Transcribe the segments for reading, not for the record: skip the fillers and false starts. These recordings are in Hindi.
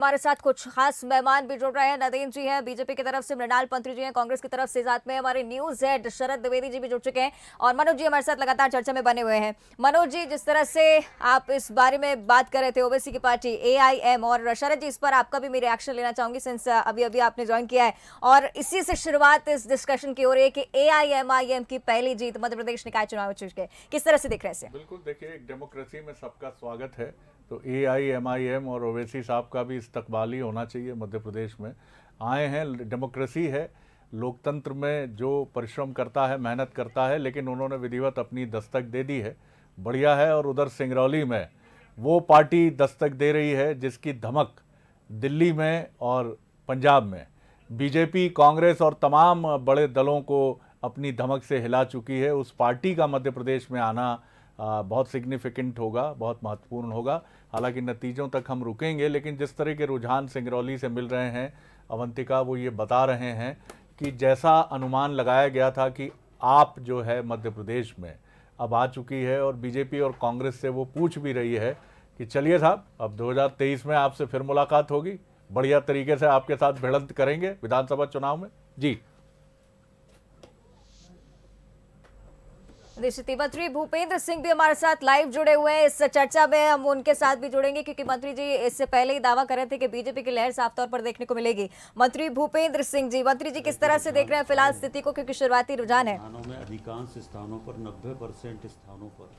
हमारे साथ कुछ खास मेहमान भी जुड़ रहे हैं। नदीम जी हैं बीजेपी की तरफ से, मृणाल पंत्री जी हैं कांग्रेस की तरफ से, साथ में हमारे न्यूज हेड शरद द्विवेदी जी भी जुड़ चुके हैं और मनोज जी हमारे साथ लगातार चर्चा में बने हुए हैं। मनोज जी, जिस तरह से आप इस बारे में बात कर रहे थे ओवैसी की पार्टी AIM, और शरद जी इस पर आपका भी मैं रिएक्शन लेना चाहूंगी सिंस अभी अभी आपने ज्वाइन किया है और इसी से शुरुआत इस डिस्कशन की हो रही है कि AIMIM की पहली जीत मध्य प्रदेश निकाय चुनाव चुके, किस तरह से देख रहे हैं? बिल्कुल, देखिए, एक डेमोक्रेसी में सबका स्वागत है, तो AIMIM और ओवैसी साहब का भी इस्तकबाली होना चाहिए। मध्य प्रदेश में आए हैं, डेमोक्रेसी है, लोकतंत्र में जो परिश्रम करता है, मेहनत करता है, लेकिन उन्होंने विधिवत अपनी दस्तक दे दी है, बढ़िया है। और उधर सिंगरौली में वो पार्टी दस्तक दे रही है जिसकी धमक दिल्ली में और पंजाब में बीजेपी, कांग्रेस और तमाम बड़े दलों को अपनी धमक से हिला चुकी है। उस पार्टी का मध्य प्रदेश में आना बहुत सिग्निफिकेंट होगा, बहुत महत्वपूर्ण होगा। हालांकि नतीजों तक हम रुकेंगे, लेकिन जिस तरह के रुझान सिंगरौली से मिल रहे हैं अवंतिका, वो ये बता रहे हैं कि जैसा अनुमान लगाया गया था कि आप जो है मध्य प्रदेश में अब आ चुकी है, और बीजेपी और कांग्रेस से वो पूछ भी रही है कि चलिए साहब, अब 2023 में आपसे फिर मुलाकात होगी, बढ़िया तरीके से आपके साथ भिड़ंत करेंगे विधानसभा चुनाव में। जी, निश्चित मंत्री भूपेंद्र सिंह भी हमारे साथ लाइव जुड़े हुए हैं इस चर्चा में। हम उनके साथ भी जुड़ेंगे क्योंकि मंत्री जी इससे पहले ही दावा कर रहे थे कि बीजेपी की लहर साफ तौर पर देखने को मिलेगी। मंत्री भूपेंद्र सिंह जी, मंत्री जी किस तरह से देख रहे हैं फिलहाल स्थिति को, क्योंकि शुरुआती रुझान है? में अधिकांश स्थानों पर 90% स्थानों पर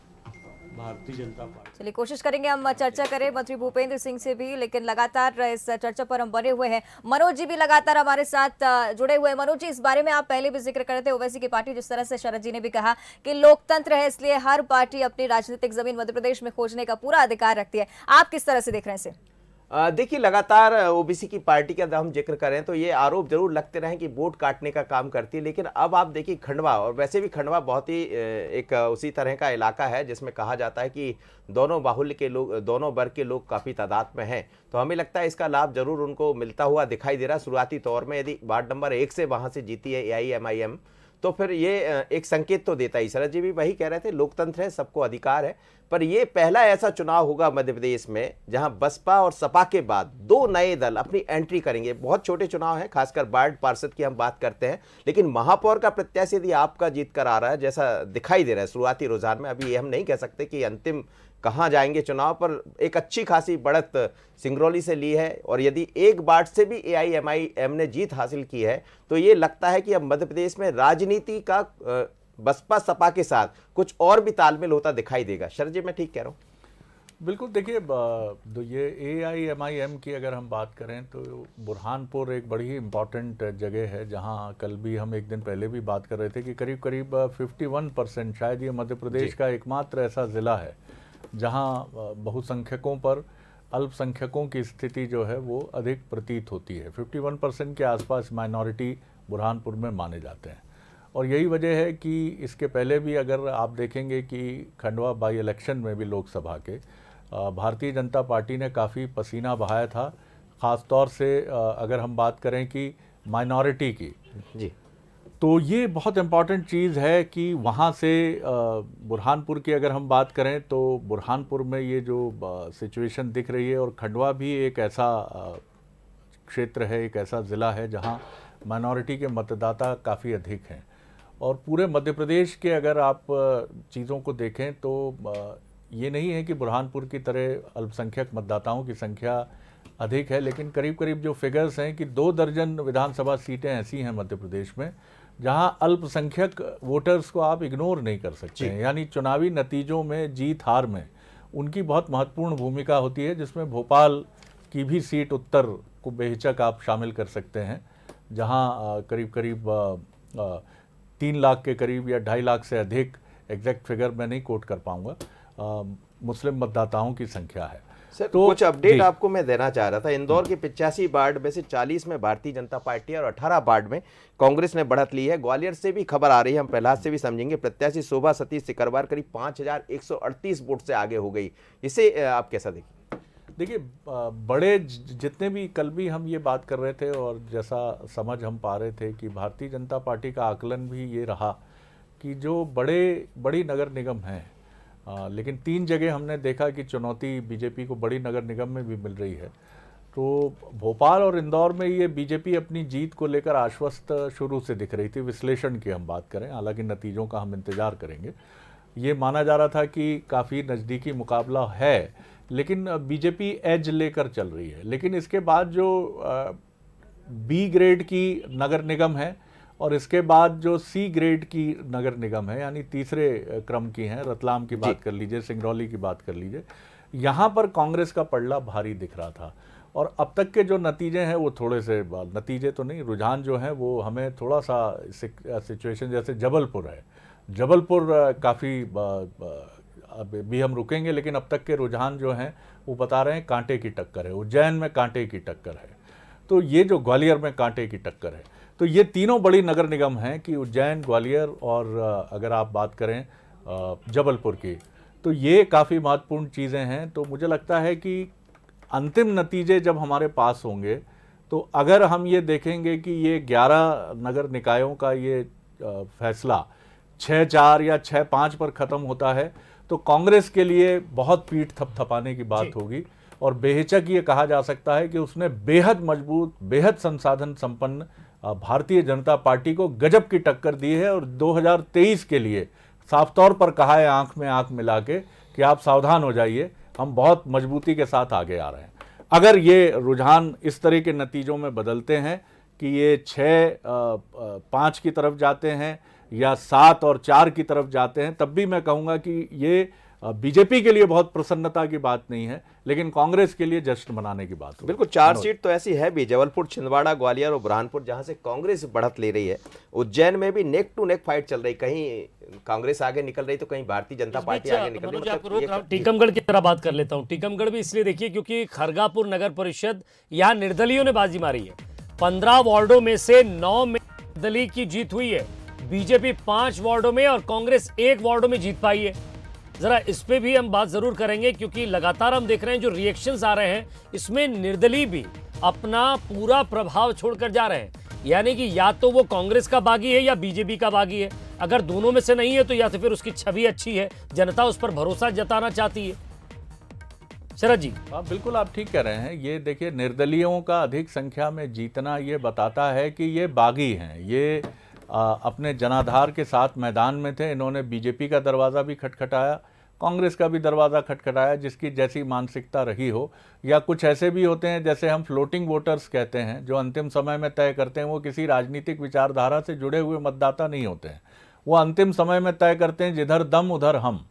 भारतीय जनता पार्टी। चलिए कोशिश करेंगे हम चर्चा करें मंत्री भूपेंद्र सिंह से भी, लेकिन लगातार इस चर्चा पर हम बने हुए हैं। मनोज जी भी लगातार हमारे साथ जुड़े हुए हैं। मनोज जी, इस बारे में आप पहले भी जिक्र कर रहे थे ओवैसी की पार्टी, जिस तरह से शरद जी ने भी कहा कि लोकतंत्र है, इसलिए हर पार्टी अपनी राजनीतिक जमीन मध्य प्रदेश में खोजने का पूरा अधिकार रखती है। आप किस तरह से देख रहे हैं इसे? देखिए, लगातार ओबीसी की पार्टी का हम जिक्र करें तो ये आरोप जरूर लगते रहे कि वोट काटने का काम करती है, लेकिन अब आप देखिए खंडवा, और वैसे भी खंडवा बहुत ही एक उसी तरह का इलाका है जिसमें कहा जाता है कि दोनों बाहुल्य के लोग, दोनों वर्ग के लोग काफ़ी तादाद में हैं। तो हमें लगता है इसका लाभ जरूर उनको मिलता हुआ दिखाई दे रहा है शुरुआती तौर में। यदि वार्ड नंबर 1 से वहाँ से जीती है AIMIM, तो फिर ये एक संकेत तो देता ही। शरद जी भी वही कह रहे थे, लोकतंत्र है, सबको अधिकार है, पर ये पहला ऐसा चुनाव होगा मध्य प्रदेश में जहां बसपा और सपा के बाद दो नए दल अपनी एंट्री करेंगे। बहुत छोटे चुनाव हैं, खासकर वार्ड पार्षद की हम बात करते हैं, लेकिन महापौर का प्रत्याशी यदि आपका जीत कर आ रहा है, जैसा दिखाई दे रहा है शुरुआती रुझान में, अभी ये हम नहीं कह सकते कि अंतिम कहां जाएंगे चुनाव, पर एक अच्छी खासी बढ़त सिंगरौली से ली है। और यदि एक वार्ड से भी AIMIM ने जीत हासिल की है, तो ये लगता है कि अब मध्य प्रदेश में राजनीति का बसपा सपा के साथ कुछ और भी तालमेल होता दिखाई देगा। शरद जी, मैं ठीक कह रहा हूँ? बिल्कुल। देखिए, ये AIMIM की अगर हम बात करें तो बुरहानपुर एक बड़ी ही इम्पॉर्टेंट जगह है, जहां कल भी हम एक दिन पहले भी बात कर रहे थे कि करीब करीब 51%, शायद ये मध्य प्रदेश का एकमात्र ऐसा ज़िला है जहां बहुसंख्यकों पर अल्पसंख्यकों की स्थिति जो है वो अधिक प्रतीत होती है। 51% के आसपास माइनॉरिटी बुरहानपुर में माने जाते हैं, और यही वजह है कि इसके पहले भी अगर आप देखेंगे कि खंडवा बाई इलेक्शन में भी लोकसभा के भारतीय जनता पार्टी ने काफ़ी पसीना बहाया था, ख़ास तौर से अगर हम बात करें कि माइनॉरिटी की जी, तो ये बहुत इम्पॉर्टेंट चीज़ है कि वहाँ से बुरहानपुर की अगर हम बात करें तो बुरहानपुर में ये जो सिचुएशन दिख रही है, और खंडवा भी एक ऐसा क्षेत्र है, एक ऐसा ज़िला है जहाँ माइनॉरिटी के मतदाता काफ़ी अधिक हैं। और पूरे मध्य प्रदेश के अगर आप चीज़ों को देखें तो ये नहीं है कि बुरहानपुर की तरह अल्पसंख्यक मतदाताओं की संख्या अधिक है, लेकिन करीब करीब जो फिगर्स हैं कि 2 दर्जन विधानसभा सीटें ऐसी हैं मध्य प्रदेश में जहां अल्पसंख्यक वोटर्स को आप इग्नोर नहीं कर सकते हैं। यानी चुनावी नतीजों में, जीत हार में उनकी बहुत महत्वपूर्ण भूमिका होती है, जिसमें भोपाल की भी सीट उत्तर को बेहिचक आप शामिल कर सकते हैं, जहां करीब करीब 3 लाख के करीब या 2.5 लाख से अधिक, एग्जैक्ट फिगर मैं नहीं कोट कर पाऊंगा, मुस्लिम मतदाताओं की संख्या है। सर, तो कुछ अपडेट आपको मैं देना चाह रहा था। इंदौर के 85 वार्ड में से 40 में भारतीय जनता पार्टी और 18 वार्ड में कांग्रेस ने बढ़त ली है। ग्वालियर से भी खबर आ रही है, हम प्रहलाद से भी समझेंगे। प्रत्याशी शोभा सतीश सिकरवार करीब 5138 वोट से आगे हो गई। इसे आप कैसा देखिए? देखिए, बड़े जितने भी, कल भी हम ये बात कर रहे थे और जैसा समझ हम पा रहे थे कि भारतीय जनता पार्टी का आकलन भी ये रहा कि जो बड़ी नगर निगम हैं, लेकिन 3 जगह हमने देखा कि चुनौती बीजेपी को बड़ी नगर निगम में भी मिल रही है। तो भोपाल और इंदौर में ये बीजेपी अपनी जीत को लेकर आश्वस्त शुरू से दिख रही थी। विश्लेषण की हम बात करें, हालांकि नतीजों का हम इंतजार करेंगे। ये माना जा रहा था कि काफ़ी नज़दीकी मुकाबला है, लेकिन बीजेपी एज लेकर चल रही है। लेकिन इसके बाद जो बी ग्रेड की नगर निगम है और इसके बाद जो सी ग्रेड की नगर निगम है, यानी तीसरे क्रम की हैं, रतलाम की बात कर लीजिए, सिंगरौली की बात कर लीजिए, यहाँ पर कांग्रेस का पलड़ा भारी दिख रहा था। और अब तक के जो नतीजे हैं वो थोड़े से, नतीजे तो नहीं, रुझान जो है वो हमें थोड़ा सा सिचुएशन, जैसे जबलपुर है, जबलपुर काफ़ी अभी हम रुकेंगे, लेकिन अब तक के रुझान जो हैं वो बता रहे हैं कांटे की टक्कर है। उज्जैन में कांटे की टक्कर है, तो ये जो ग्वालियर में कांटे की टक्कर है, तो ये तीनों बड़ी नगर निगम हैं कि उज्जैन, ग्वालियर और अगर आप बात करें जबलपुर की, तो ये काफ़ी महत्वपूर्ण चीज़ें हैं। तो मुझे लगता है कि अंतिम नतीजे जब हमारे पास होंगे, तो अगर हम ये देखेंगे कि ये 11 नगर निकायों का ये फैसला 6-4 या 6-5 पर ख़त्म होता है, तो कांग्रेस के लिए बहुत पीठ थपथपाने की बात होगी। और बेहिचक ये कहा जा सकता है कि उसने बेहद मजबूत, बेहद संसाधन संपन्न भारतीय जनता पार्टी को गजब की टक्कर दी है। और 2023 के लिए साफ तौर पर कहा है, आंख में आंख मिला के, कि आप सावधान हो जाइए, हम बहुत मजबूती के साथ आगे आ रहे हैं। अगर ये रुझान इस तरह के नतीजों में बदलते हैं कि ये 6-5 की तरफ जाते हैं या 7 और 4 की तरफ जाते हैं, तब भी मैं कहूँगा कि ये बीजेपी के लिए बहुत प्रसन्नता की बात नहीं है, लेकिन कांग्रेस के लिए जश्न मनाने की बात है। बिल्कुल, 4 सीट तो ऐसी है भी, जबलपुर, छिंदवाड़ा, ग्वालियर और बुरहानपुर, जहां से कांग्रेस बढ़त ले रही है। उज्जैन में भी नेक टू नेक फाइट चल रही, कहीं कांग्रेस आगे निकल रही तो कहीं भारतीय जनता पार्टी आगे निकल रही। आपको रोक रहा हूं, टीकमगढ़ की तरह बात कर लेता हूं। टीकमगढ़ भी इसलिए देखिए क्योंकि खरगापुर नगर परिषद, यहाँ निर्दलियों ने बाजी मारी है। 15 वार्डों में से 9 में निर्दलीय की जीत हुई है। बीजेपी 5 वार्डों में और कांग्रेस 1 वार्डों में जीत पाई है। जरा इस पे भी हम बात जरूर करेंगे, क्योंकि लगातार हम देख रहे हैं जो रिएक्शंस आ रहे हैं, इसमें निर्दलीय भी अपना पूरा प्रभाव छोड़कर जा रहे हैं। यानी कि या तो वो कांग्रेस का बागी है या बीजेपी का बागी है। अगर दोनों में से नहीं है तो या तो फिर उसकी छवि अच्छी है, जनता उस पर भरोसा जताना चाहती है। शरद जी, हाँ बिल्कुल, आप ठीक कह रहे हैं। ये देखिए, निर्दलियों का अधिक संख्या में जीतना ये बताता है कि ये बागी हैं। ये अपने जनाधार के साथ मैदान में थे। इन्होंने बीजेपी का दरवाज़ा भी खटखटाया, कांग्रेस का भी दरवाज़ा खटखटाया, जिसकी जैसी मानसिकता रही हो। या कुछ ऐसे भी होते हैं, जैसे हम फ्लोटिंग वोटर्स कहते हैं, जो अंतिम समय में तय करते हैं। वो किसी राजनीतिक विचारधारा से जुड़े हुए मतदाता नहीं होते हैं, वो अंतिम समय में तय करते हैं, जिधर दम उधर हम।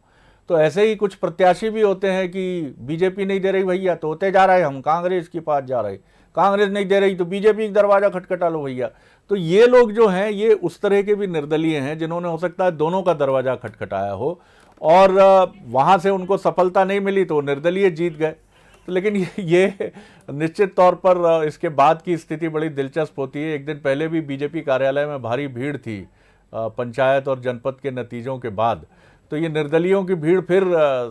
तो ऐसे ही कुछ प्रत्याशी भी होते हैं कि बीजेपी नहीं दे रही भैया तो होते जा रहे, हम कांग्रेस के पास जा रहे, कांग्रेस नहीं दे रही तो बीजेपी का दरवाजा खटखटा लो भैया। तो ये लोग जो हैं, ये उस तरह के भी निर्दलीय हैं, जिन्होंने हो सकता है दोनों का दरवाजा खटखटाया हो और वहाँ से उनको सफलता नहीं मिली तो निर्दलीय जीत गए। तो लेकिन ये निश्चित तौर पर इसके बाद की स्थिति बड़ी दिलचस्प होती है। एक दिन पहले भी बीजेपी कार्यालय में भारी भीड़ थी पंचायत और जनपद के नतीजों के बाद। तो ये निर्दलियों की भीड़ फिर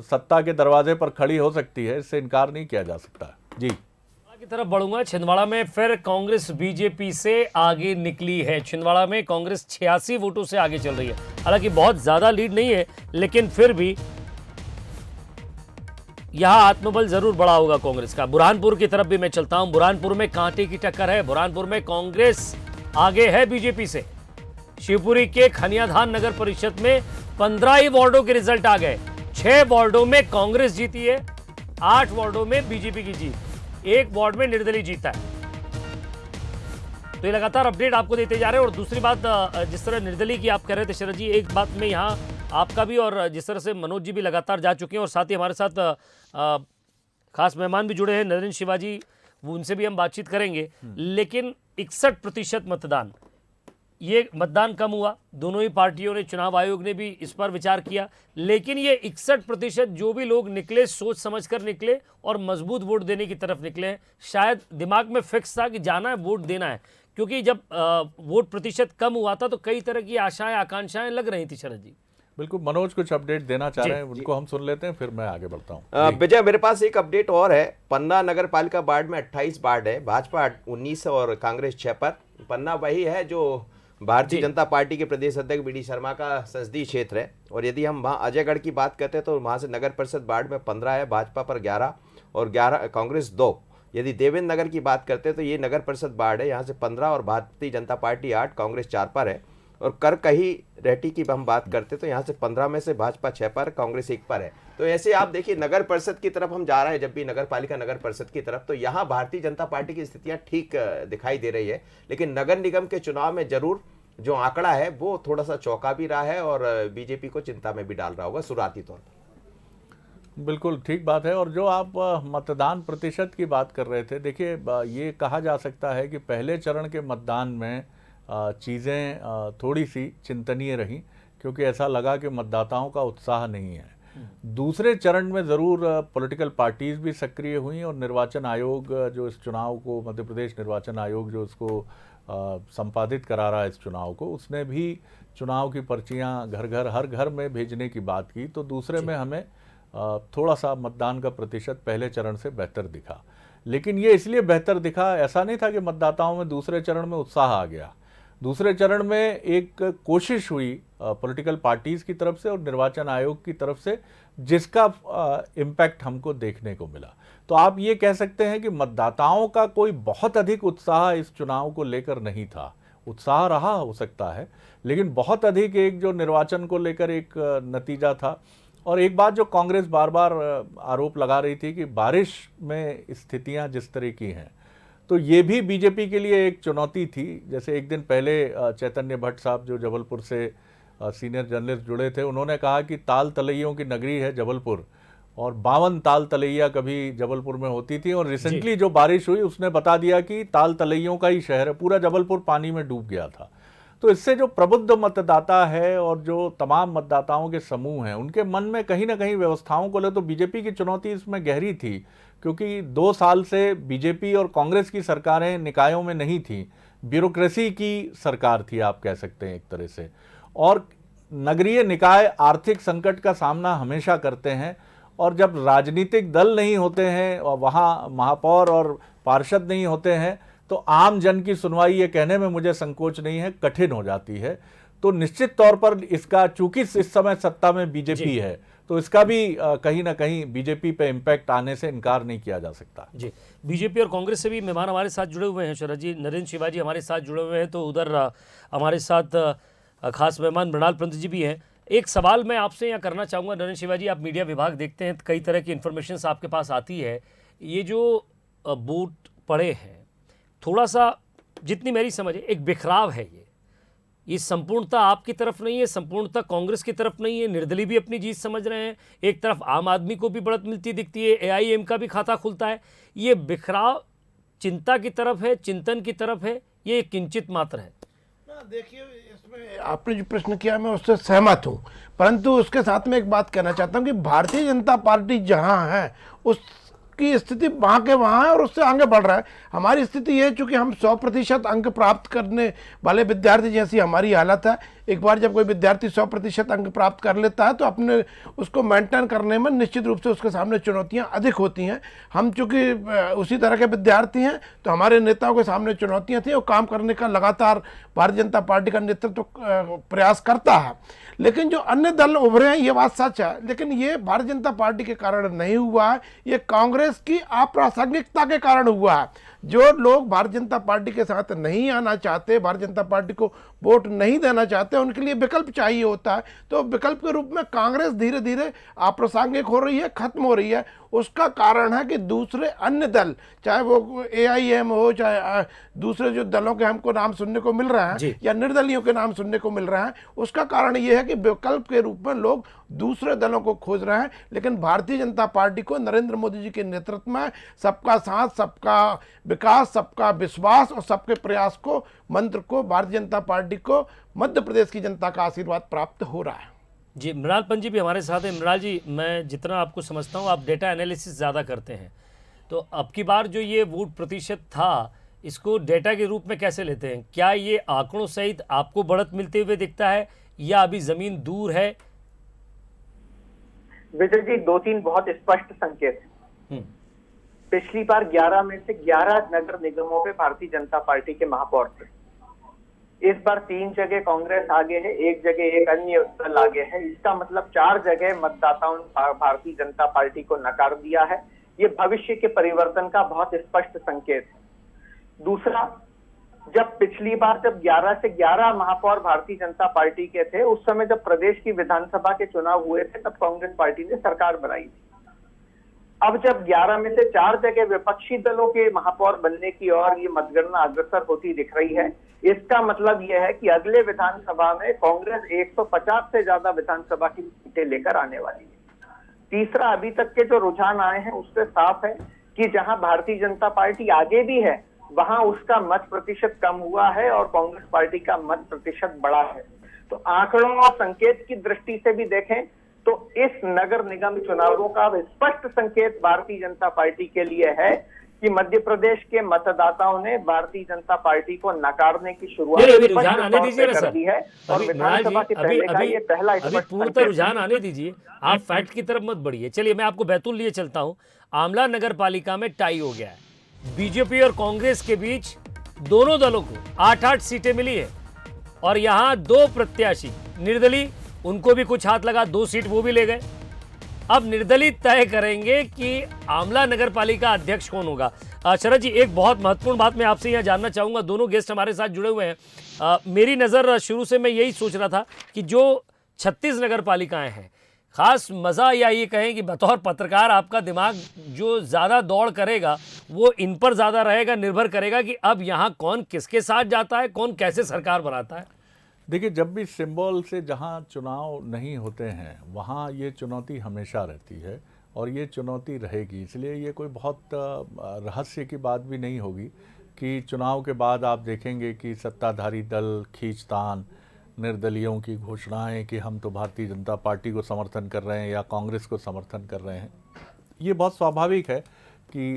सत्ता के दरवाजे पर खड़ी हो सकती है, इससे इनकार नहीं किया जा सकता। जी, की तरफ बढ़ूंगा। छिंदवाड़ा में फिर कांग्रेस बीजेपी से आगे निकली है। छिंदवाड़ा में कांग्रेस 86 वोटों से आगे चल रही है। हालांकि बहुत ज्यादा लीड नहीं है, लेकिन फिर भी यहां आत्मबल जरूर बढ़ा होगा कांग्रेस का। बुरहानपुर की तरफ भी मैं चलता हूं। बुरहानपुर में कांटे की टक्कर है। बुरहानपुर में कांग्रेस आगे है बीजेपी से। शिवपुरी के खनियाधान नगर परिषद में 15 ही वार्डों के रिजल्ट आ गए। 6 वार्डों में कांग्रेस जीती है, 8 वार्डों में बीजेपी की जीत, 1 वार्ड में निर्दलीय जीता है। तो ये लगातार अपडेट आपको देते जा रहे हैं। और दूसरी बात, जिस तरह निर्दलीय की आप कह रहे थे शरद जी, एक बात में यहाँ आपका भी और जिस तरह से मनोज जी भी लगातार जा चुके हैं, और साथ ही हमारे साथ खास मेहमान भी जुड़े हैं, नरेंद्र शिवाजी, वो उनसे भी हम बातचीत करेंगे। लेकिन 61% मतदान, ये मतदान कम हुआ। दोनों ही पार्टियों ने, चुनाव आयोग ने भी इस पर विचार किया। लेकिन ये 61% जो भी लोग निकले, सोच समझकर निकले और मजबूत वोट देने की तरफ निकले। शायद दिमाग में फिक्स था कि जाना है, वोट देना है। क्योंकि जब वोट प्रतिशत कम हुआ था तो कई तरह की आशाएं, आकांक्षाएं लग रही थी। शरद जी, बिल्कुल, मनोज कुछ अपडेट देना चाह रहे हैं, उनको हम सुन लेते हैं, फिर मैं आगे बढ़ता हूँ। विजय, मेरे पास एक अपडेट और है। पन्ना नगर पालिका वार्ड में 28 वार्ड है, भाजपा 19 और कांग्रेस 6 पर। पन्ना वही है जो भारतीय जनता पार्टी के प्रदेश अध्यक्ष बी डी शर्मा का संसदीय क्षेत्र है। और यदि हम वहाँ अजयगढ़ की बात करते हैं तो वहाँ से नगर परिषद वार्ड में 15 है, भाजपा पर 11 और 11 कांग्रेस 2। यदि देवेंद्र नगर की बात करते हैं तो ये नगर परिषद वार्ड है, यहाँ से 15 और भारतीय जनता पार्टी 8, कांग्रेस 4 पर है। और करकही रेटी की हम बात करते तो यहाँ से 15 में से भाजपा 6 पर, कांग्रेस 1 पर है। तो ऐसे आप देखिए नगर परिषद की तरफ हम जा रहे हैं, जब भी नगर पालिका नगर परिषद की तरफ, तो यहाँ भारतीय जनता पार्टी की स्थितियां ठीक दिखाई दे रही है। लेकिन नगर निगम के चुनाव में जरूर जो आंकड़ा है वो थोड़ा सा चौंका भी रहा है और बीजेपी को चिंता में भी डाल रहा होगा शुरुआती तौर पर। बिल्कुल ठीक बात है। और जो आप मतदान प्रतिशत की बात कर रहे थे, देखिए ये कहा जा सकता है कि पहले चरण के मतदान में चीज़ें थोड़ी सी चिंतनीय रहीं, क्योंकि ऐसा लगा कि मतदाताओं का उत्साह नहीं है। दूसरे चरण में ज़रूर पॉलिटिकल पार्टीज़ भी सक्रिय हुई और निर्वाचन आयोग जो इस चुनाव को, मध्य प्रदेश निर्वाचन आयोग जो इसको संपादित करा रहा है इस चुनाव को, उसने भी चुनाव की पर्चियां घर घर हर घर में भेजने की बात की। तो दूसरे में हमें थोड़ा सा मतदान का प्रतिशत पहले चरण से बेहतर दिखा। लेकिन ये इसलिए बेहतर दिखा, ऐसा नहीं था कि मतदाताओं में दूसरे चरण में उत्साह आ गया। दूसरे चरण में एक कोशिश हुई पॉलिटिकल पार्टीज़ की तरफ से और निर्वाचन आयोग की तरफ से, जिसका इम्पैक्ट हमको देखने को मिला। तो आप ये कह सकते हैं कि मतदाताओं का कोई बहुत अधिक उत्साह इस चुनाव को लेकर नहीं था। उत्साह रहा हो सकता है, लेकिन बहुत अधिक एक जो निर्वाचन को लेकर एक नतीजा था। और एक बात जो कांग्रेस बार बार आरोप लगा रही थी कि बारिश में स्थितियां जिस तरह की हैं, तो ये भी बीजेपी के लिए एक चुनौती थी। जैसे एक दिन पहले चैतन्य भट्ट साहब जो जबलपुर से सीनियर जर्नलिस्ट जुड़े थे, उन्होंने कहा कि ताल तलैयों की नगरी है जबलपुर, और 52 ताल तलैया कभी जबलपुर में होती थी। और रिसेंटली जो बारिश हुई उसने बता दिया कि ताल तलैयों का ही शहर है, पूरा जबलपुर पानी में डूब गया था। तो इससे जो प्रबुद्ध मतदाता है और जो तमाम मतदाताओं के समूह हैं, उनके मन में कहीं ना कहीं व्यवस्थाओं को ले तो बीजेपी की चुनौती इसमें गहरी थी, क्योंकि 2 साल से बीजेपी और कांग्रेस की सरकारें निकायों में नहीं थी, ब्यूरोक्रेसी की सरकार थी आप कह सकते हैं एक तरह से। और नगरीय निकाय आर्थिक संकट का सामना हमेशा करते हैं, और जब राजनीतिक दल नहीं होते हैं और वहाँ महापौर और पार्षद नहीं होते हैं, तो आम जन की सुनवाई, ये कहने में मुझे संकोच नहीं है, कठिन हो जाती है। तो निश्चित तौर पर इसका, चूंकि इस समय सत्ता में बीजेपी है, तो इसका भी कहीं ना कहीं बीजेपी पे इम्पैक्ट आने से इनकार नहीं किया जा सकता। जी, बीजेपी और कांग्रेस से भी मेहमान हमारे साथ जुड़े हुए हैं शरद जी। नरेंद्र शिवाजी हमारे साथ जुड़े हुए हैं, तो उधर हमारे साथ खास मेहमान मृणाल पंत जी भी हैं। एक सवाल मैं आपसे यहाँ करना चाहूँगा नरेंद्र शिवाजी, आप मीडिया विभाग देखते हैं, कई तरह की इन्फॉर्मेशन आपके पास आती है। ये जो वोट पड़े हैं, थोड़ा सा जितनी मेरी समझ है एक बिखराव है। ये संपूर्णता आपकी तरफ नहीं है, संपूर्णता कांग्रेस की तरफ नहीं है। निर्दलीय भी अपनी जीत समझ रहे हैं, एक तरफ आम आदमी को भी बढ़त मिलती दिखती है, एआईएम का भी खाता खुलता है। ये बिखराव चिंता की तरफ है, चिंतन की तरफ है, ये किंचित मात्र है। देखिए, इसमें आपने जो प्रश्न किया मैं उससे सहमत हूँ, परंतु उसके साथ में एक बात कहना चाहता हूँ कि भारतीय जनता पार्टी जहाँ है उसकी स्थिति वहाँ के वहाँ है और उससे आगे बढ़ रहा है। हमारी स्थिति ये है, चूंकि हम 100% अंक प्राप्त करने वाले विद्यार्थी जैसी हमारी हालत है। एक बार जब कोई विद्यार्थी 100% अंक प्राप्त कर लेता है तो अपने उसको मेंटेन करने में निश्चित रूप से उसके सामने चुनौतियां अधिक होती हैं। हम चूंकि उसी तरह के विद्यार्थी हैं तो हमारे नेताओं के सामने चुनौतियां थी और काम करने का लगातार भारतीय जनता पार्टी का नेतृत्व प्रयास करता है। लेकिन जो अन्य दल उभरे हैं ये बात सच है, लेकिन ये भारतीय जनता पार्टी के कारण नहीं हुआ है, ये कांग्रेस की अप्रासंगिकता के कारण हुआ है। जो लोग भारतीय जनता पार्टी के साथ नहीं आना चाहते, भारतीय जनता पार्टी को वोट नहीं देना चाहते, उनके लिए विकल्प चाहिए होता है। तो विकल्प के रूप में कांग्रेस धीरे धीरे अप्रासंगिक हो रही है, खत्म हो रही है। उसका कारण है कि दूसरे अन्य दल, चाहे वो एआईएम हो, चाहे दूसरे जो दलों के हमको नाम सुनने को मिल रहा है या निर्दलियों के नाम सुनने को मिल रहा है, उसका कारण ये है कि विकल्प के रूप में लोग दूसरे दलों को खोज रहे हैं। लेकिन भारतीय जनता पार्टी को नरेंद्र मोदी जी के नेतृत्व में सबका साथ, सबका विकास, सबका विश्वास और सबके प्रयास को, मंत्र को, भारतीय जनता पार्टी को मध्य प्रदेश की जनता का आशीर्वाद प्राप्त हो रहा है। जी, मृणाल पंत जी भी हमारे साथ हैं। मृणाल जी, मैं जितना आपको समझता हूँ आप डेटा एनालिसिस ज़्यादा करते हैं, तो अब की बार जो ये वोट प्रतिशत था, इसको डेटा के रूप में कैसे लेते हैं? क्या ये आंकड़ों सहित आपको बढ़त मिलते हुए दिखता है या अभी ज़मीन दूर है? विजय जी, 2-3 बहुत स्पष्ट संकेत हैं। पिछली बार 11 में से 11 नगर निगमों पे भारतीय जनता पार्टी के महापौर थे। इस बार 3 जगह कांग्रेस आगे है, 1 जगह एक अन्य दल आगे है। इसका मतलब 4 जगह मतदाताओं ने भारतीय जनता पार्टी को नकार दिया है। ये भविष्य के परिवर्तन का बहुत स्पष्ट संकेत है। दूसरा, जब पिछली बार जब 11 से 11 महापौर भारतीय जनता पार्टी के थे, उस समय जब प्रदेश की विधानसभा के चुनाव हुए थे, तब कांग्रेस पार्टी ने सरकार बनाई थी। अब जब 11 में से 4 जगह विपक्षी दलों के महापौर बनने की ओर ये मतगणना अग्रसर होती दिख रही है, इसका मतलब यह है कि अगले विधानसभा में कांग्रेस 150 से ज्यादा विधानसभा की सीटें लेकर आने वाली है। तीसरा, अभी तक के जो रुझान आए हैं उससे साफ है कि जहां भारतीय जनता पार्टी आगे भी है, वहां उसका मत प्रतिशत कम हुआ है और कांग्रेस पार्टी का मत प्रतिशत बढ़ा है। तो आंकड़ों और संकेत की दृष्टि से भी देखें तो इस नगर निगम चुनावों का स्पष्ट संकेत भारतीय जनता पार्टी के लिए है कि मध्य प्रदेश के मतदाताओं ने भारतीय जनता पार्टी को नकारने की शुरुआत अभी रुझान आने दीजिए ना कर सर। दी है और अभी विधानसभा के पहले का ये पहला अभी स्पष्ट पूर्णतः संकेत रुझान आने दीजिए, आप फैक्ट की तरफ मत बढ़िए। चलिए मैं आपको बैतूल लिए चलता हूं। आमला नगर पालिका में टाई हो गया है, बीजेपी और कांग्रेस के बीच दोनों दलों को 8-8 सीटें मिली है और यहां 2 प्रत्याशी निर्दलीय, उनको भी कुछ हाथ लगा, 2 सीट वो भी ले गए। अब निर्दलीय तय करेंगे कि आमला नगर पालिका अध्यक्ष कौन होगा। शरद जी, एक बहुत महत्वपूर्ण बात मैं आपसे यहाँ जानना चाहूंगा, दोनों गेस्ट हमारे साथ जुड़े हुए हैं। मेरी नज़र शुरू से मैं यही सोच रहा था कि जो 36 नगर पालिकाएं हैं, खास मज़ा या ये कहें कि बतौर पत्रकार आपका दिमाग जो ज़्यादा दौड़ करेगा वो इन पर ज़्यादा रहेगा, निर्भर करेगा कि अब यहाँ कौन किसके साथ जाता है, कौन कैसे सरकार बनाता है। देखिए, जब भी सिंबल से जहाँ चुनाव नहीं होते हैं वहाँ ये चुनौती हमेशा रहती है और ये चुनौती रहेगी। इसलिए ये कोई बहुत रहस्य की बात भी नहीं होगी कि चुनाव के बाद आप देखेंगे कि सत्ताधारी दल खींचतान, निर्दलियों की घोषणाएं कि हम तो भारतीय जनता पार्टी को समर्थन कर रहे हैं या कांग्रेस को समर्थन कर रहे हैं। ये बहुत स्वाभाविक है कि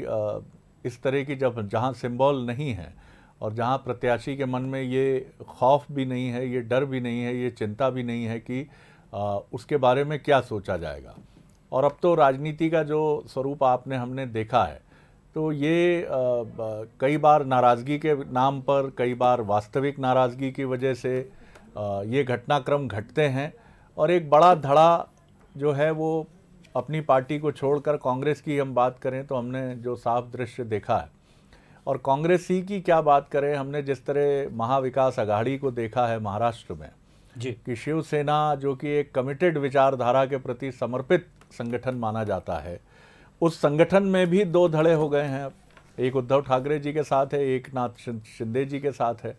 इस तरह की जब जहाँ सिंबल नहीं है और जहाँ प्रत्याशी के मन में ये खौफ भी नहीं है, ये डर भी नहीं है, ये चिंता भी नहीं है कि उसके बारे में क्या सोचा जाएगा। और अब तो राजनीति का जो स्वरूप हमने देखा है, तो ये कई बार नाराज़गी के नाम पर, कई बार वास्तविक नाराज़गी की वजह से ये घटनाक्रम घटते हैं और एक बड़ा धड़ा जो है वो अपनी पार्टी को छोड़कर, कांग्रेस की हम बात करें तो हमने जो साफ दृश्य देखा है, और कांग्रेस ही की क्या बात करें, हमने जिस तरह महाविकास अघाड़ी को देखा है महाराष्ट्र में जी, कि शिवसेना जो कि एक कमिटेड विचारधारा के प्रति समर्पित संगठन माना जाता है, उस संगठन में भी 2 धड़े हो गए हैं। अब एक उद्धव ठाकरे जी के साथ है, एक नाथ शिंदे जी के साथ है।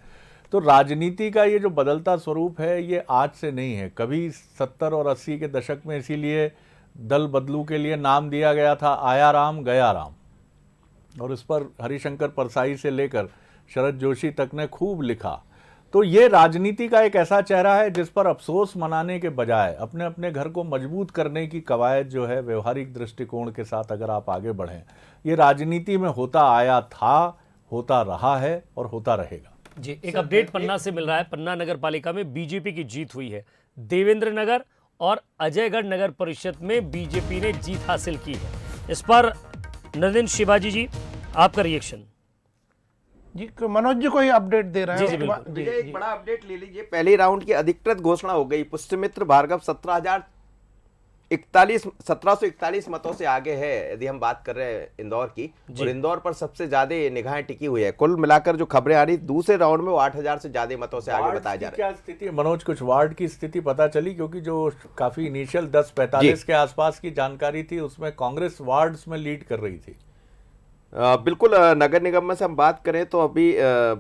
तो राजनीति का ये जो बदलता स्वरूप है ये आज से नहीं है। कभी 70 और 80 के दशक में इसीलिए दल बदलू के लिए नाम दिया गया था आया राम गया राम, और इस पर हरिशंकर परसाई से लेकर शरद जोशी तक ने खूब लिखा। तो ये राजनीति का एक ऐसा चेहरा है जिस पर अफसोस मनाने के बजाय अपने अपने घर को मजबूत करने की कवायद जो है व्यवहारिक दृष्टिकोण के साथ अगर आप आगे बढ़ें, ये राजनीति में होता आया था, होता रहा है और होता रहेगा। जी, एक अपडेट पन्ना से मिल रहा है। पन्ना नगर पालिका में बीजेपी की जीत हुई है। देवेंद्र नगर और अजयगढ़ नगर परिषद में बीजेपी ने जीत हासिल की है। इस पर नरेंद्र शिवाजी जी, आपका रिएक्शन। जी, मनोज जी कोई अपडेट दे रहे हैं? जी, जी, बिल्कुल। जी, एक बड़ा अपडेट ले लीजिए। पहले राउंड की अधिकृत घोषणा हो गई। पुष्यमित्र भार्गव 1741 मतों से आगे है, यदि हम बात कर रहे हैं इंदौर की, और इंदौर पर सबसे ज्यादा निगाहें टिकी हुई है। कुल मिलाकर जो खबरें आ रही, दूसरे राउंड में वो 8000 से ज्यादा मतों से आगे बताया जा रहा है। क्या स्थिति है मनोज? कुछ वार्ड की स्थिति पता चली? क्योंकि जो काफी इनिशियल 10-45 के आसपास की जानकारी थी उसमें कांग्रेस वार्ड्स में लीड कर रही थी। बिल्कुल, नगर निगम में से हम बात करें तो अभी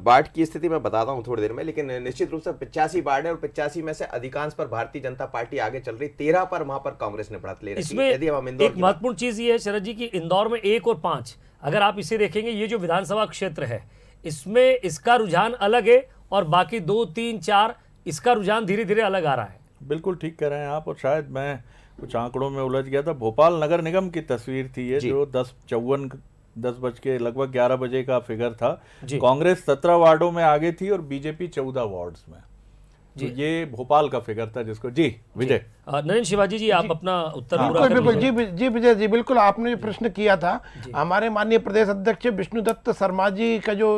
वार्ड की स्थिति मैं बताता हूं थोड़ी देर में, लेकिन निश्चित रूप से 85 वार्ड है और 85 में से अधिकांश पर भारतीय जनता पार्टी आगे चल रही, 13 पर वहां पर कांग्रेस ने बढ़त ले रही। इसमें यदि हम इंदौर एक महत्वपूर्ण चीज ये है शरद जी की इंदौर में 1 और 5, अगर आप इसे देखेंगे, ये जो विधानसभा क्षेत्र है इसमें इसका रुझान अलग है और बाकी 2, 3, 4 इसका रुझान धीरे धीरे अलग आ रहा है। बिल्कुल ठीक कह रहे हैं आप, और शायद मैं कुछ आंकड़ों में उलझ गया था। भोपाल नगर निगम की तस्वीर थी ये, जो 10 बज के लगभग 11 बजे का फिगर था। कांग्रेस 17 वार्डों में आगे थी और बीजेपी 14 वार्ड्स में। तो ये भोपाल का फिगर था जिसको जी विजय नरेंद्र शिवाजी जी, आप अपना उत्तर पूरा बिल्कुल कर बिल्कुल लीजिए। जी विजय जी, बिल्कुल आपने जो प्रश्न किया था, हमारे माननीय प्रदेश अध्यक्ष विष्णुदत्त शर्मा जी का जो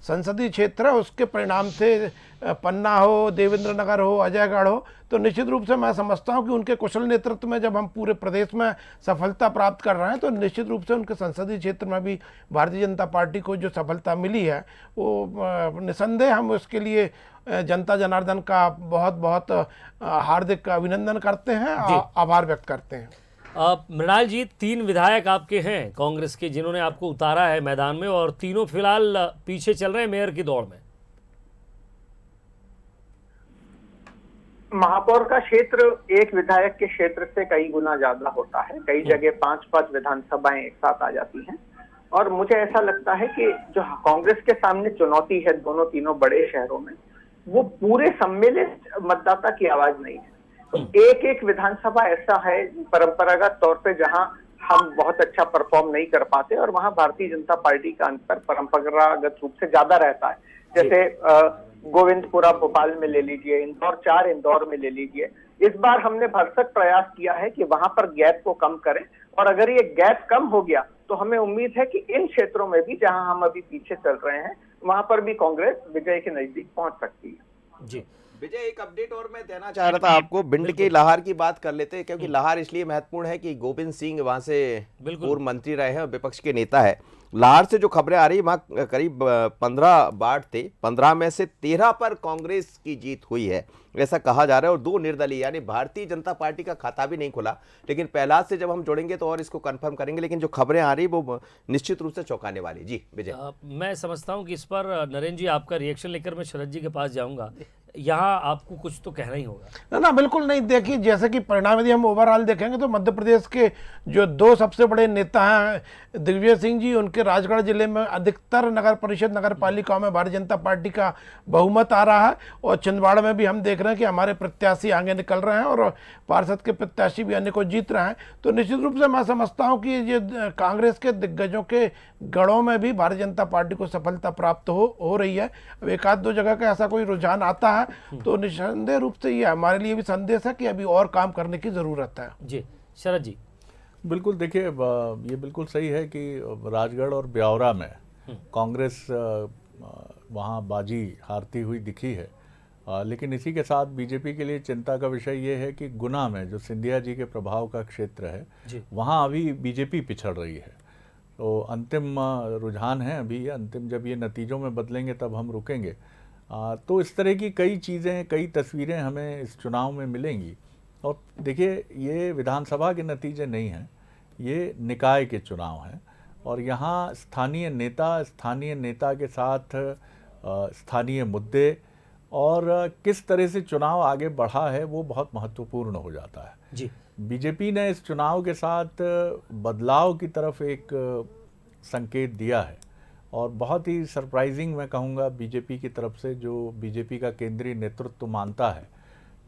संसदीय क्षेत्र है उसके परिणाम से पन्ना हो, देवेंद्र नगर हो, अजयगढ़ हो, तो निश्चित रूप से मैं समझता हूं कि उनके कुशल नेतृत्व में जब हम पूरे प्रदेश में सफलता प्राप्त कर रहे हैं तो निश्चित रूप से उनके संसदीय क्षेत्र में भी भारतीय जनता पार्टी को जो सफलता मिली है वो निसंदेह हम उसके लिए जनता जनार्दन का बहुत बहुत हार्दिक अभिनंदन करते हैं, आभार व्यक्त करते हैं। मृणाल जी, 3 विधायक आपके हैं कांग्रेस के जिन्होंने आपको उतारा है मैदान में, और तीनों फिलहाल पीछे चल रहे हैं मेयर की दौड़ में। महापौर का क्षेत्र एक विधायक के क्षेत्र से कई गुना ज्यादा होता है। कई जगह 5-5 विधानसभाएं एक साथ आ जाती हैं, और मुझे ऐसा लगता है कि जो कांग्रेस के सामने चुनौती है दोनों तीनों बड़े शहरों में, वो पूरे सम्मिलित मतदाता की आवाज नहीं है। तो एक एक विधानसभा ऐसा है परंपरागत तौर पे जहां हम बहुत अच्छा परफॉर्म नहीं कर पाते, और वहां भारतीय जनता पार्टी का अंतर परंपरागत रूप से ज्यादा रहता है। जैसे गोविंदपुरा भोपाल में ले लीजिए, इंदौर 4 इंदौर में ले लीजिए। इस बार हमने भरसक प्रयास किया है कि वहां पर गैप को कम करें, और अगर ये गैप कम हो गया तो हमें उम्मीद है कि इन क्षेत्रों में भी जहां हम अभी पीछे चल रहे हैं वहां पर भी कांग्रेस विजय के नजदीक पहुंच सकती है। जी विजय, एक अपडेट और मैं देना चाह रहा था आपको, भिंड के लाहौर की बात कर लेते हैं, क्योंकि लाहौर इसलिए महत्वपूर्ण है कि गोविंद सिंह वहां से पूर्व मंत्री रहे हैं, विपक्ष के नेता है। लाहौर से जो खबरें आ रही है, वहां करीब 15 वार्ड थे, 15 में से 13 पर कांग्रेस की जीत हुई है ऐसा कहा जा रहा है, और 2 निर्दलीय, यानी भारतीय जनता पार्टी का खाता भी नहीं खुला। लेकिन पहला से जब हम जोड़ेंगे तो और इसको कंफर्म करेंगे, लेकिन जो खबरें आ रही वो निश्चित रूप से चौंकाने वाली। जी विजय, मैं समझता हूं कि इस पर नरेंद्र जी आपका रिएक्शन लेकर मैं शरद जी के पास जाऊंगा। यहाँ आपको कुछ तो कहना ही होगा। ना बिल्कुल नहीं, देखिए जैसे कि परिणाम यदि हम ओवरऑल देखेंगे तो मध्य प्रदेश के जो 2 सबसे बड़े नेता हैं दिग्विजय सिंह जी, उनके राजगढ़ जिले में अधिकतर नगर परिषद नगर पालिकाओं में भारतीय जनता पार्टी का बहुमत आ रहा है, और छिंदवाड़ा में भी हम देख रहे हैं कि हमारे प्रत्याशी आगे निकल रहे हैं और पार्षद के प्रत्याशी भी अन्य को जीत रहे हैं। तो निश्चित रूप से मैं समझता हूँ कि ये कांग्रेस के दिग्गजों के गढ़ों में भी भारतीय जनता पार्टी को सफलता प्राप्त हो रही है। अब 1-2 जगह का ऐसा कोई रुझान आता है तो निसंदेह रूप से ये हमारे लिए भी संदेश है कि अभी और काम करने की जरूरत है। जी शरद जी, बिल्कुल, देखिए ये बिल्कुल सही है कि राजगढ़ और ब्यावरा में कांग्रेस वहाँ बाजी हारती हुई दिखी है, लेकिन इसी के साथ बीजेपी के लिए चिंता का विषय ये है कि गुना में जो सिंधिया जी के प्रभाव का क्षेत्र है वहाँ अभी बीजेपी पिछड़ रही है। तो अंतिम रुझान है अभी, अंतिम जब ये नतीजों में बदलेंगे तब हम रुकेंगे। तो इस तरह की कई चीज़ें, कई तस्वीरें हमें इस चुनाव में मिलेंगी। और देखिए, ये विधानसभा के नतीजे नहीं हैं, ये निकाय के चुनाव हैं, और यहाँ स्थानीय नेता के साथ स्थानीय मुद्दे और किस तरह से चुनाव आगे बढ़ा है वो बहुत महत्वपूर्ण हो जाता है। जी बीजेपी ने इस चुनाव के साथ बदलाव की तरफ एक संकेत दिया है, और बहुत ही सरप्राइजिंग मैं कहूँगा बीजेपी की तरफ से, जो बीजेपी का केंद्रीय नेतृत्व मानता है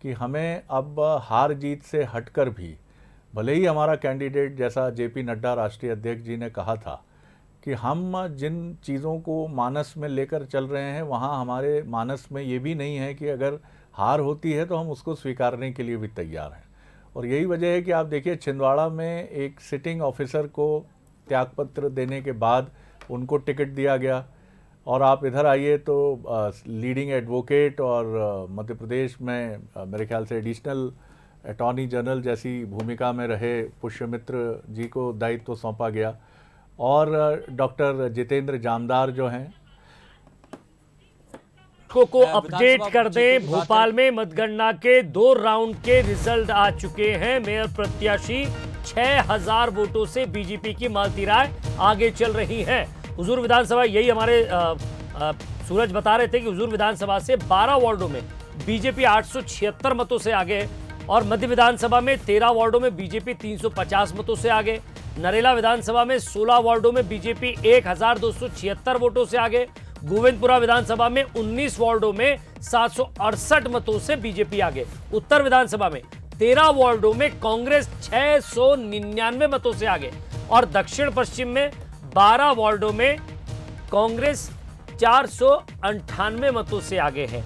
कि हमें अब हार जीत से हटकर भी, भले ही हमारा कैंडिडेट जैसा जेपी नड्डा राष्ट्रीय अध्यक्ष जी ने कहा था कि हम जिन चीज़ों को मानस में लेकर चल रहे हैं वहाँ हमारे मानस में ये भी नहीं है कि अगर हार होती है तो हम उसको स्वीकारने के लिए भी तैयार हैं। और यही वजह है कि आप देखिए, छिंदवाड़ा में एक सिटिंग ऑफिसर को त्यागपत्र देने के बाद उनको टिकट दिया गया, और आप इधर आइए तो लीडिंग एडवोकेट और मध्य प्रदेश में मेरे ख्याल से एडिशनल अटॉर्नी जनरल जैसी भूमिका में रहे पुष्यमित्र जी को दायित्व सौंपा गया, और डॉक्टर जितेंद्र जामदार जो हैं को अपडेट कर दें। भोपाल में मतगणना के 2 राउंड के रिजल्ट आ चुके हैं। मेयर प्रत्याशी 6000 वोटों से बीजेपी की मालती राय आगे चल रही है। हुजूर विधानसभा, यही हमारे सूरज बता रहे थे कि हुजूर विधानसभा से 12 वार्डों में बीजेपी 876 मतों से आगे, और मध्य विधानसभा में 13 वार्डों में बीजेपी 350 मतों से आगे, नरेला विधानसभा में 16 वार्डों में बीजेपी 1276 वोटों से आगे, गोविंदपुरा विधानसभा में 19 वार्डों में 768 मतों से बीजेपी आगे, उत्तर विधानसभा में 13 वार्डों में कांग्रेस 699 मतों से आगे, और दक्षिण पश्चिम में 12 वार्डों में कांग्रेस 498 मतों से आगे है।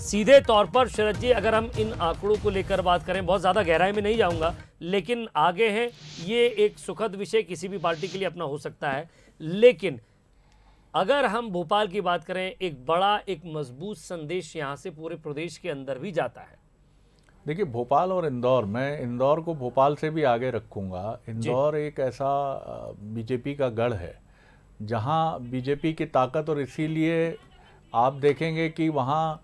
सीधे तौर पर शरद जी, अगर हम इन आंकड़ों को लेकर बात करें, बहुत ज़्यादा गहराई में नहीं जाऊंगा, लेकिन आगे हैं, ये एक सुखद विषय किसी भी पार्टी के लिए अपना हो सकता है। लेकिन अगर हम भोपाल की बात करें, एक बड़ा, एक मजबूत संदेश यहाँ से पूरे प्रदेश के अंदर भी जाता है। देखिए, भोपाल और इंदौर, मैं इंदौर को भोपाल से भी आगे रखूंगा। इंदौर एक ऐसा बीजेपी का गढ़ है जहां बीजेपी की ताकत, और इसीलिए आप देखेंगे कि वहां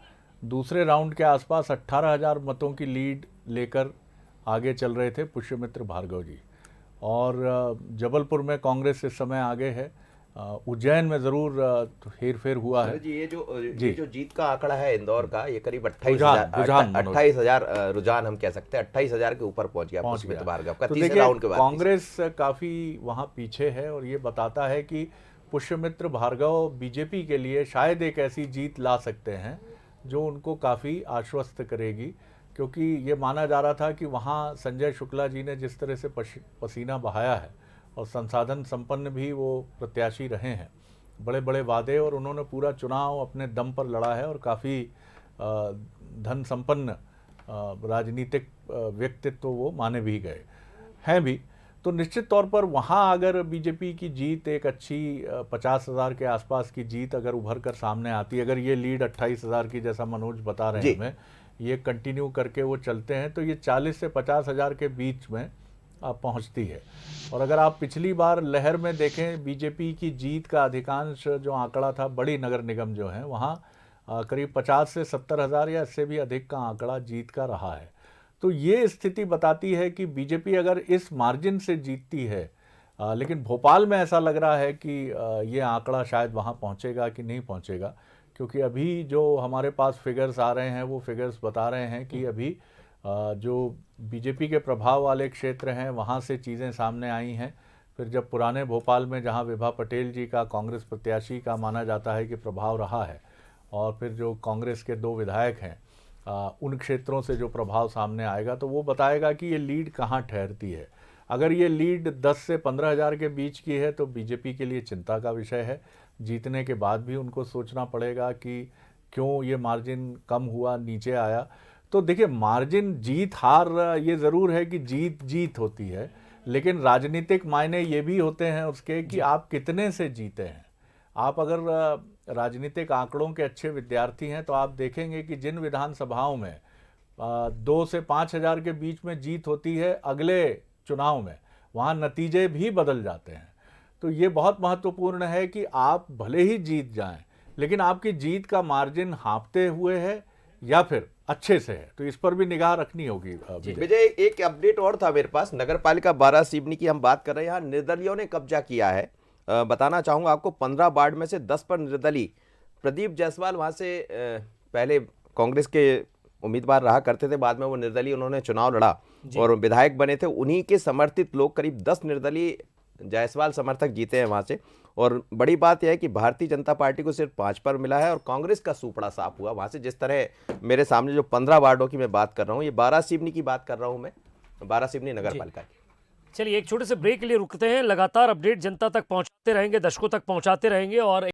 दूसरे राउंड के आसपास 18,000 मतों की लीड लेकर आगे चल रहे थे पुष्यमित्र भार्गव जी। और जबलपुर में कांग्रेस इस समय आगे है। उज्जैन में ज़रूर हेर फेर हुआ है। जी, ये जो जीत का आंकड़ा है इंदौर का, ये करीब रुझान 28,000 रुझान हम कह सकते हैं, 28,000 के ऊपर पहुंच गया पुष्यमित्र भार्गव का तो तीसरे देखिए, राउंड के बाद। कांग्रेस काफ़ी वहाँ पीछे है, और ये बताता है कि पुष्यमित्र भार्गव बीजेपी के लिए शायद एक ऐसी जीत ला सकते हैं जो उनको काफ़ी आश्वस्त करेगी, क्योंकि ये माना जा रहा था कि वहाँ संजय शुक्ला जी ने जिस तरह से पसीना बहाया है, और संसाधन संपन्न भी वो प्रत्याशी रहे हैं, बड़े बड़े वादे, और उन्होंने पूरा चुनाव अपने दम पर लड़ा है, और काफ़ी धन संपन्न राजनीतिक व्यक्तित्व वो माने भी गए हैं भी। तो निश्चित तौर पर वहाँ अगर बीजेपी की जीत, एक अच्छी 50,000 के आसपास की जीत अगर उभर कर सामने आती है, अगर ये लीड 28,000 की जैसा मनोज बता रहे हैं हमें, ये कंटिन्यू करके वो चलते हैं, तो ये 40 से 50,000 के बीच में पहुंचती है। और अगर आप पिछली बार लहर में देखें, बीजेपी की जीत का अधिकांश जो आंकड़ा था, बड़ी नगर निगम जो हैं वहाँ करीब 50 से 70,000 या इससे भी अधिक का आंकड़ा जीत का रहा है। तो ये स्थिति बताती है कि बीजेपी अगर इस मार्जिन से जीतती है, लेकिन भोपाल में ऐसा लग रहा है कि ये आंकड़ा शायद वहाँ पहुँचेगा कि नहीं पहुँचेगा, क्योंकि अभी जो हमारे पास फिगर्स आ रहे हैं वो फिगर्स बता रहे हैं कि अभी जो बीजेपी के प्रभाव वाले क्षेत्र हैं वहाँ से चीज़ें सामने आई हैं। फिर जब पुराने भोपाल में, जहाँ विभा पटेल जी का कांग्रेस प्रत्याशी का माना जाता है कि प्रभाव रहा है, और फिर जो कांग्रेस के 2 विधायक हैं, उन क्षेत्रों से जो प्रभाव सामने आएगा तो वो बताएगा कि ये लीड कहाँ ठहरती है। अगर ये लीड 10 से 15,000 के बीच की है तो बीजेपी के लिए चिंता का विषय है। जीतने के बाद भी उनको सोचना पड़ेगा कि क्यों ये मार्जिन कम हुआ, नीचे आया। तो देखिए, मार्जिन जीत हार ये ज़रूर है कि जीत होती है, लेकिन राजनीतिक मायने ये भी होते हैं उसके कि आप कितने से जीते हैं। आप अगर राजनीतिक आंकड़ों के अच्छे विद्यार्थी हैं तो आप देखेंगे कि जिन विधानसभाओं में 2 से 5,000 के बीच में जीत होती है, अगले चुनाव में वहाँ नतीजे भी बदल जाते हैं। तो ये बहुत महत्वपूर्ण है कि आप भले ही जीत जाएं, लेकिन आपकी जीत का मार्जिन हाँफते हुए है या फिर अच्छे से है, तो इस पर भी निगाह रखनी होगी। विजय, एक अपडेट और था मेरे पास, नगर पालिका 12 सिवनी की हम बात कर रहे हैं। यहाँ निर्दलियों ने कब्जा किया है। बताना चाहूँगा आपको, 15 वार्ड में से 10 पर निर्दलीय। प्रदीप जायसवाल वहाँ से पहले कांग्रेस के उम्मीदवार रहा करते थे, बाद में वो निर्दलीय उन्होंने चुनाव लड़ा और विधायक बने थे। उन्हीं के समर्थित लोग, करीब 10 निर्दलीय जायसवाल समर्थक जीते हैं वहाँ से। और बड़ी बात यह है कि भारतीय जनता पार्टी को सिर्फ 5 पर मिला है और कांग्रेस का सूपड़ा साफ हुआ वहाँ से। जिस तरह मेरे सामने जो 15 वार्डों की मैं बात कर रहा हूँ, ये 12 सिवनी की बात कर रहा हूँ मैं, 12 सिवनी नगर पालिका की। चलिए, एक छोटे से ब्रेक के लिए रुकते हैं। लगातार अपडेट जनता तक पहुंचाते रहेंगे, दर्शकों तक पहुंचाते रहेंगे, और